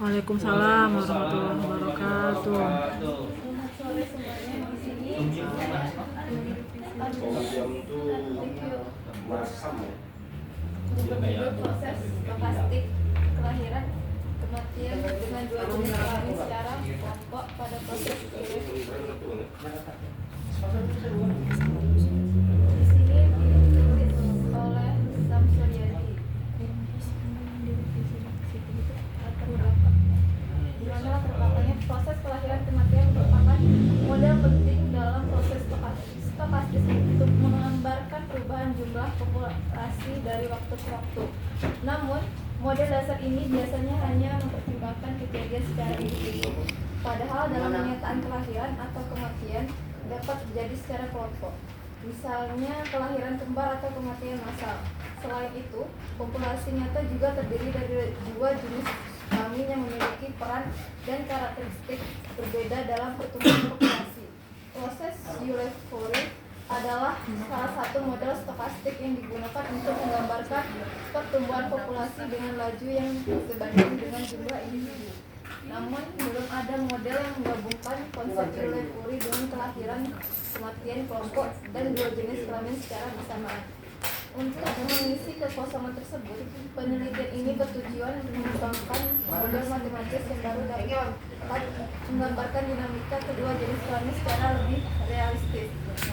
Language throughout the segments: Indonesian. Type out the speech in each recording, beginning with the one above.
Waalaikumsalam warahmatullahi wabarakatuh. Selamat sore semuanya. Di sini berbentuk proses stokastik kelahiran kematian dengan dua jenis kelamin secara kelompok pada proses di sini ditulis oleh Samsuryadi. Di mana latar belakangnya proses kelahiran kematian merupakan model penting dalam proses stokastis untuk menggambarkan perubahan jumlah populasi dari waktu ke waktu. Namun, model dasar ini biasanya hanya mempertimbangkan kejadian secara individu. Padahal dalam kenyataan kelahiran atau kematian dapat terjadi secara kelompok. Misalnya kelahiran kembar atau kematian massal. Selain itu, populasi nyata juga terdiri dari dua jenis kelamin yang memiliki peran dan karakteristik berbeda dalam pertumbuhan populasi. Proses Eulefori adalah salah satu model stokastik yang digunakan untuk menggambarkan pertumbuhan populasi dengan laju yang sebanding dengan jumlah individu. Namun, belum ada model yang menggabungkan konsep Eulefori dengan kelahiran, kematian kelompok, dan dua jenis kelamin secara bersamaan. Untuk mengisi kekosongan tersebut, penelitian ini bertujuan mengembangkan model matematis yang baru dapat menggambarkan dinamika kedua jenis kelamin secara lebih realistis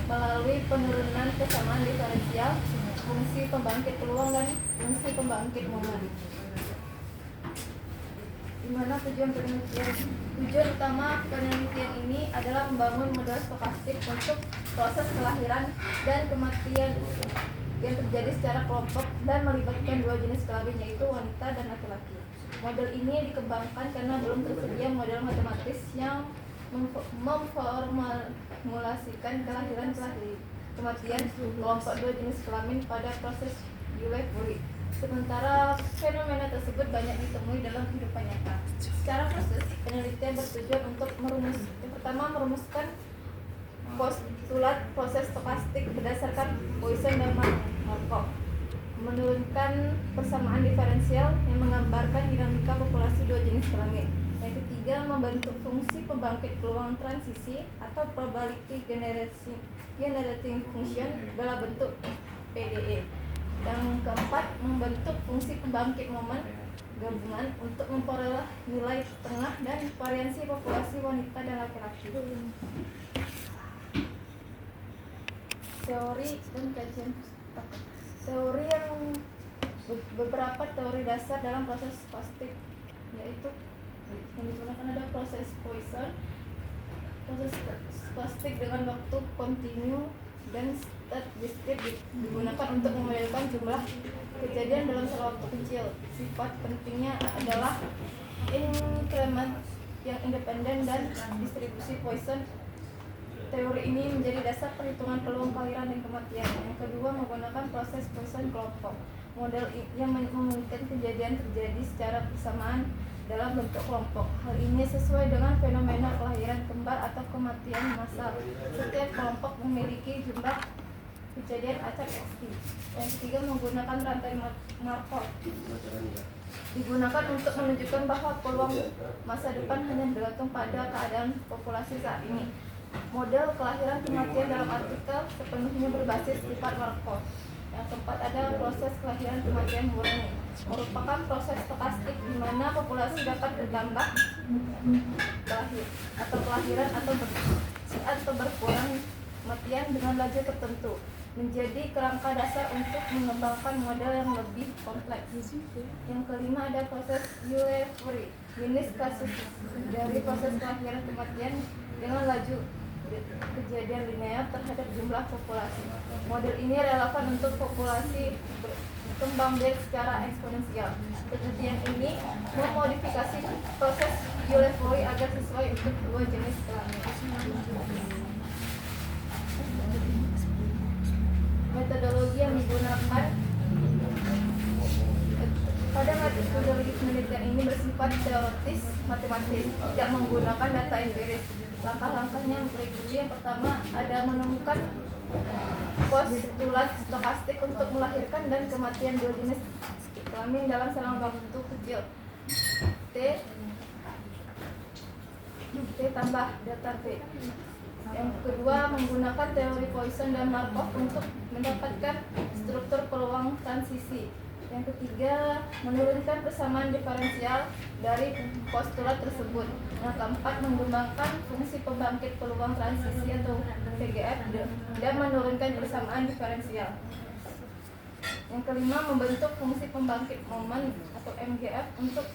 melalui penurunan kesamaan diferensial, fungsi pembangkit peluang, dan fungsi pembangkit momen. Di mana tujuan utama penelitian ini adalah membangun model stokastik untuk proses kelahiran dan kematian yang terjadi secara kelompok dan melibatkan dua jenis kelamin, yaitu wanita dan laki-laki. Model ini dikembangkan karena belum tersedia model matematis yang memformulasikan kelahiran kematian kelompok dua jenis kelamin pada proses Eulefori. Sementara fenomena tersebut banyak ditemui dalam kehidupan nyata. Secara proses, penelitian bertujuan untuk merumuskan postulat proses stokastik berdasarkan Poisson dan Markov, menurunkan persamaan diferensial yang menggambarkan dinamika populasi dua jenis kelamin. Yang ketiga, membentuk fungsi pembangkit peluang transisi atau probability generating function dalam bentuk PDE. Yang keempat, membentuk fungsi pembangkit momen gabungan untuk memperoleh nilai tengah dan variasi populasi wanita dan laki-laki. Teori dan kajian teori yang beberapa teori dasar dalam proses stokastik, yaitu yang digunakan adalah proses Poisson, proses stokastik dengan waktu kontinu, dan statistik digunakan untuk memodelkan jumlah kejadian dalam waktu kecil. Sifat pentingnya adalah increment yang independen dan distribusi Poisson. Teori ini menjadi dasar perhitungan peluang kelahiran dan kematian. Yang kedua, menggunakan proses Poisson kelompok. Model yang memungkinkan kejadian terjadi secara bersamaan dalam bentuk kelompok. Hal ini sesuai dengan fenomena kelahiran kembar atau kematian massal. Setiap kelompok memiliki jumlah kejadian acak ekstrim. Yang ketiga, menggunakan rantai Markov. Digunakan untuk menunjukkan bahwa peluang masa depan hanya bergantung pada keadaan populasi saat ini. Model kelahiran kematian dalam artikel sepenuhnya berbasis sifat Markov. Yang keempat ada proses kelahiran kematian murni, merupakan proses stokastik di mana populasi dapat bertambah kelahiran atau berkurang kematian dengan laju tertentu, menjadi kerangka dasar untuk mengembangkan model yang lebih kompleks. Yang kelima ada proses Eulefori, jenis kasus dari proses kelahiran kematian dengan laju kejadian linear terhadap jumlah populasi. Model ini relevan untuk populasi berkembang biak secara eksponensial. Penelitian ini memodifikasi proses Eulefori agar sesuai untuk dua jenis kelamin. Metodologi yang digunakan pada metodologi penelitian ini bersifat teoritis matematis, tidak menggunakan data empiris. Langkah-langkahnya berikut. Yang pertama ada menemukan postulat stokastik untuk melahirkan dan kematian dua jenis kelamin dalam selang waktu kecil. T tambah delta T. Yang kedua, menggunakan teori Poisson dan Markov untuk mendapatkan struktur peluang transisi. Yang ketiga, menurunkan persamaan diferensial dari postulat tersebut. Yang keempat, mengembangkan fungsi pembangkit peluang transisi atau PGF dan menurunkan persamaan diferensial. Yang kelima, membentuk fungsi pembangkit momen atau MGF untuk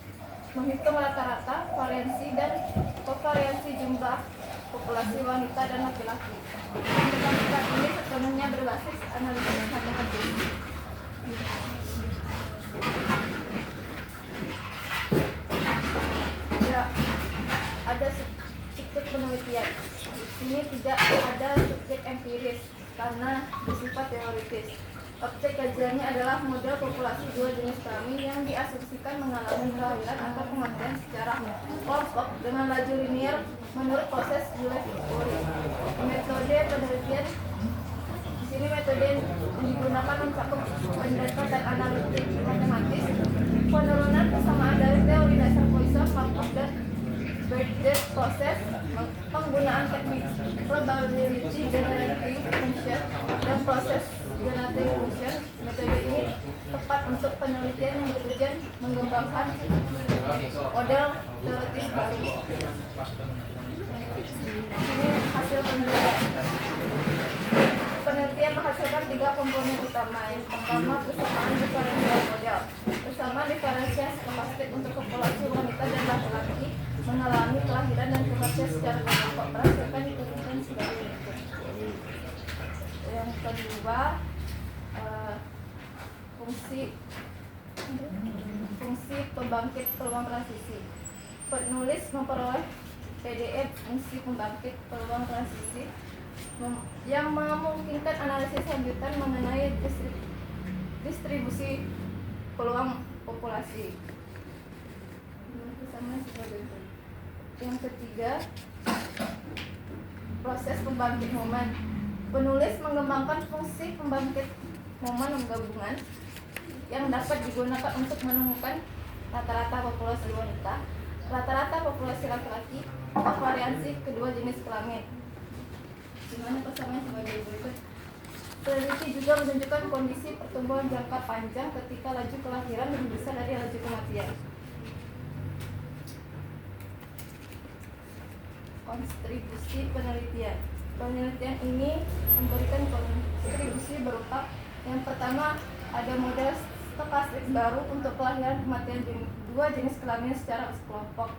menghitung rata-rata, variansi, dan kovariansi jumlah populasi wanita dan laki-laki. Pembangkitan ini sepenuhnya berbasis analisis matematis. Ya, ada subjek penelitian. Di sini tidak ada subjek empiris karena bersifat teoritis. Objek kajiannya adalah model populasi dua jenis kelamin yang diasumsikan mengalami kelahiran atau kematian secara kelompok dengan laju linear menurut proses Joule-Curie. Metode penelitian di sini metode yang digunakan mencakup pendekatan dan analitik matematis, penurunan persamaan dari teori dasar Poisson, Markov, dan Berger proses, penggunaan teknik probability generating function dan proses generating function. Metode ini tepat untuk penelitian yang bertujuan mengembangkan model teoritis baru. Ini hasil penelitian. Penelitian menghasilkan 3 komponen utama. Yang pertama, persamaan diferensial model. Persamaan diferensial stokastik untuk populasi wanita dan laki-laki mengalami kelahiran dan kematian secara kelompok berdasarkan ditentukan sebagai berikut. Yang kedua, fungsi pembangkit peluang transisi. Penulis memperoleh PDF fungsi pembangkit peluang transisi yang memungkinkan analisis lanjutan mengenai distribusi peluang populasi. Yang ketiga, proses pembangkit momen. Penulis mengembangkan fungsi pembangkit momen gabungan yang dapat digunakan untuk menemukan rata-rata populasi wanita, rata-rata populasi laki-laki, atau variansi kedua jenis kelamin. Dimana persamaan sebagai berikut. Peneliti juga menunjukkan kondisi pertumbuhan jangka panjang ketika laju kelahiran lebih besar dari laju kematian. Kontribusi penelitian. Penelitian ini memberikan kontribusi berupa yang pertama, ada model stokastik baru untuk kelahiran kematian dua jenis kelamin secara sekelompok.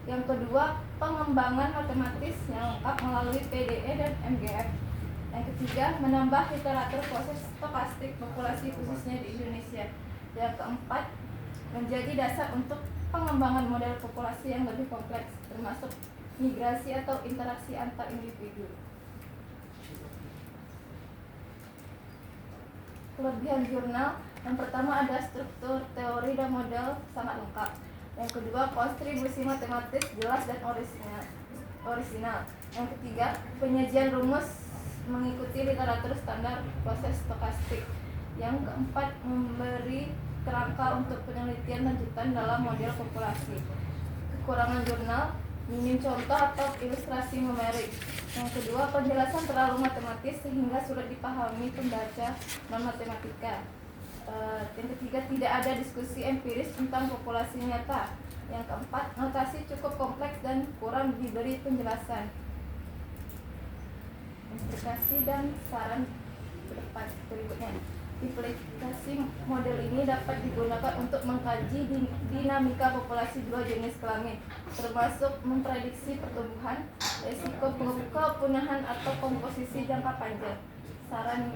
Yang kedua, pengembangan matematis yang lengkap melalui PDE dan MGF. Yang ketiga, menambah literatur proses stokastik populasi khususnya di Indonesia. Yang keempat, menjadi dasar untuk pengembangan model populasi yang lebih kompleks, termasuk migrasi atau interaksi antar individu. Kelebihan jurnal, yang pertama ada struktur teori dan model sangat lengkap. Yang kedua, kontribusi matematis jelas dan orisinal. Yang ketiga, penyajian rumus mengikuti literatur standar proses stokastik. Yang keempat, memberi kerangka untuk penelitian lanjutan dalam model populasi. Kekurangan jurnal, minim contoh atau ilustrasi numerik. Yang kedua, penjelasan terlalu matematis sehingga sulit dipahami pembaca non-matematika. Yang ketiga, tidak ada diskusi empiris tentang populasi nyata. Yang keempat, notasi cukup kompleks dan kurang diberi penjelasan. Implikasi dan saran berikutnya. Aplikasi model ini dapat digunakan untuk mengkaji dinamika populasi dua jenis kelamin, termasuk memprediksi pertumbuhan, risiko kepunahan atau komposisi jangka panjang. Saran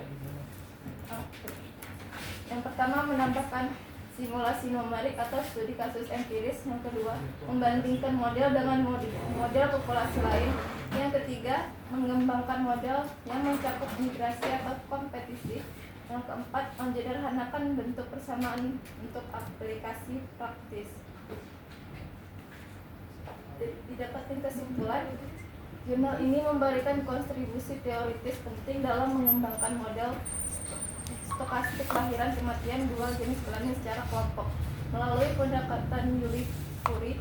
yang pertama, menambahkan simulasi numerik atau studi kasus empiris. Yang kedua, membandingkan model dengan model populasi lain. Yang ketiga, mengembangkan model yang mencakup migrasi atau kompetisi. Yang keempat, menyederhanakan bentuk persamaan untuk aplikasi praktis. Didapatkan kesimpulan, jurnal ini memberikan kontribusi teoritis penting dalam mengembangkan model stokastik kelahiran kematian dua jenis kelamin secara kelompok melalui pendekatan Yulfuri,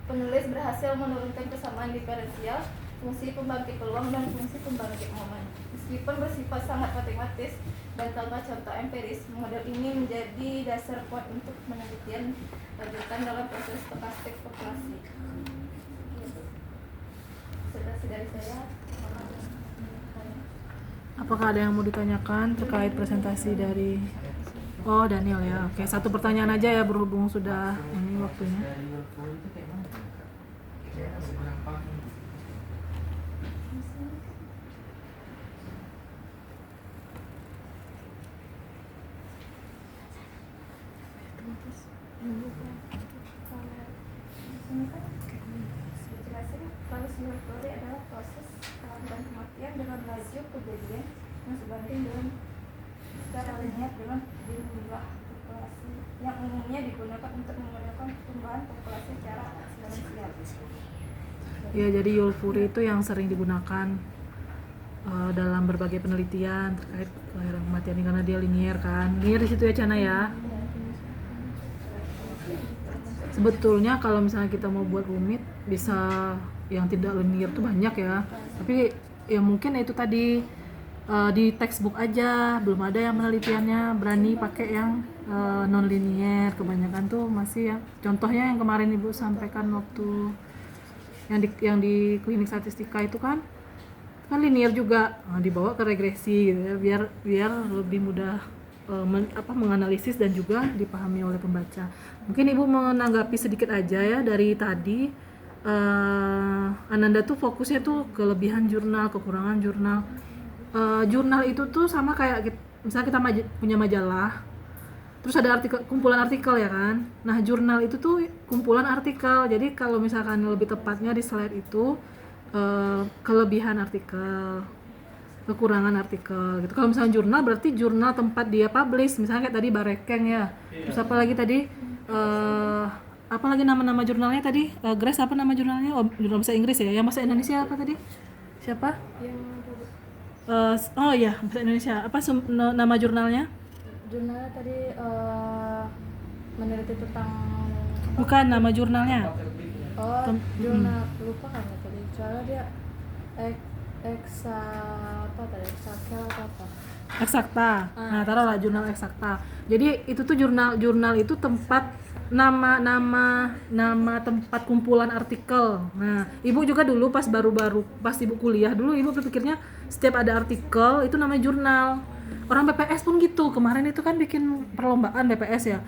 penulis berhasil menurunkan kesamaan diferensial fungsi pembangkit peluang dan fungsi pembangkit momen. Meskipun bersifat sangat matematis dan tanpa contoh empiris, model ini menjadi dasar kuat untuk penelitian lanjutan dalam proses stokastik populasi. Presentasi dari saya. Apakah ada yang mau ditanyakan terkait presentasi dari Daniel ya? Oke, satu pertanyaan aja ya berhubung sudah ini waktunya. Proses Yulfuri adalah proses dan kematian dengan laju kejadian yang sebanding dengan secara linear dengan jumlah populasi yang umumnya digunakan untuk memudahkan pertumbuhan populasi secara eksponensial. Ya, jadi Yulfuri itu yang sering digunakan dalam berbagai penelitian terkait kelahiran kematian ini karena dia linear kan. Linear di situ ya Cana ya. Sebetulnya kalau misalnya kita mau buat rumit bisa yang tidak linear tuh banyak ya. Tapi ya mungkin itu tadi di textbook aja belum ada yang penelitiannya berani pakai yang non linear. Kebanyakan tuh masih ya. Contohnya yang kemarin Ibu sampaikan waktu yang di klinik statistika itu kan linear juga, dibawa ke regresi gitu ya, biar lebih mudah menganalisis dan juga dipahami oleh pembaca. Mungkin Ibu menanggapi sedikit aja ya dari tadi. Ananda tuh fokusnya tuh kelebihan jurnal, kekurangan jurnal. Jurnal itu tuh sama kayak misalnya kita punya majalah, terus ada kumpulan artikel ya kan. Nah, jurnal itu tuh kumpulan artikel. Jadi kalau misalkan lebih tepatnya di slide itu kelebihan artikel, kekurangan artikel gitu. Kalau misalnya jurnal berarti jurnal tempat dia publish, misalnya kayak tadi Barekeng ya. Terus apa lagi tadi? Apa lagi nama-nama jurnalnya tadi? Grace apa nama jurnalnya? Jurnal bahasa Inggris ya. Yang bahasa Indonesia apa tadi? Siapa? Oh iya, bahasa Indonesia. Apa nama jurnalnya? Jurnalnya tadi meneliti tentang Bukan nama jurnalnya. jurnal lupa kan ya tadi. Soalnya dia eksakel atau apa? Eksakta. Nah, taruhlah jurnal eksakta. Jadi itu tuh jurnal itu tempat nama tempat kumpulan artikel. Nah, Ibu juga dulu pas Ibu kuliah dulu Ibu berpikirnya setiap ada artikel itu namanya jurnal. Orang BPS pun gitu. Kemarin itu kan bikin perlombaan BPS ya.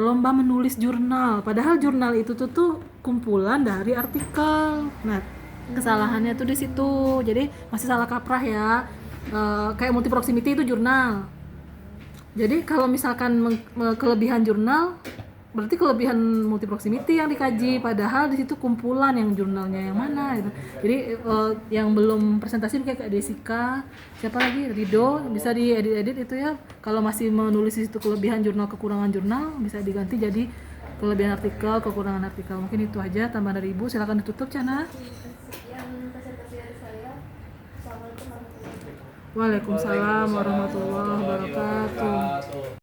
Lomba menulis jurnal. Padahal jurnal itu tuh kumpulan dari artikel. Nah, kesalahannya tuh di situ. Jadi masih salah kaprah ya. Kayak multi proximity itu jurnal. Jadi kalau misalkan kelebihan jurnal berarti kelebihan multi proximity yang dikaji, padahal di situ kumpulan yang jurnalnya yang mana gitu. Jadi yang belum presentasi kayak Desika, siapa lagi, Rido, bisa diedit itu ya. Kalau masih menulis di situ kelebihan jurnal, kekurangan jurnal, bisa diganti jadi kelebihan artikel, kekurangan artikel. Mungkin itu aja tambahan dari Ibu. Silakan ditutup, Cana. Sekian presentasi dari saya. Assalamualaikum warahmatullahi wabarakatuh. Waalaikumsalam warahmatullahi wabarakatuh.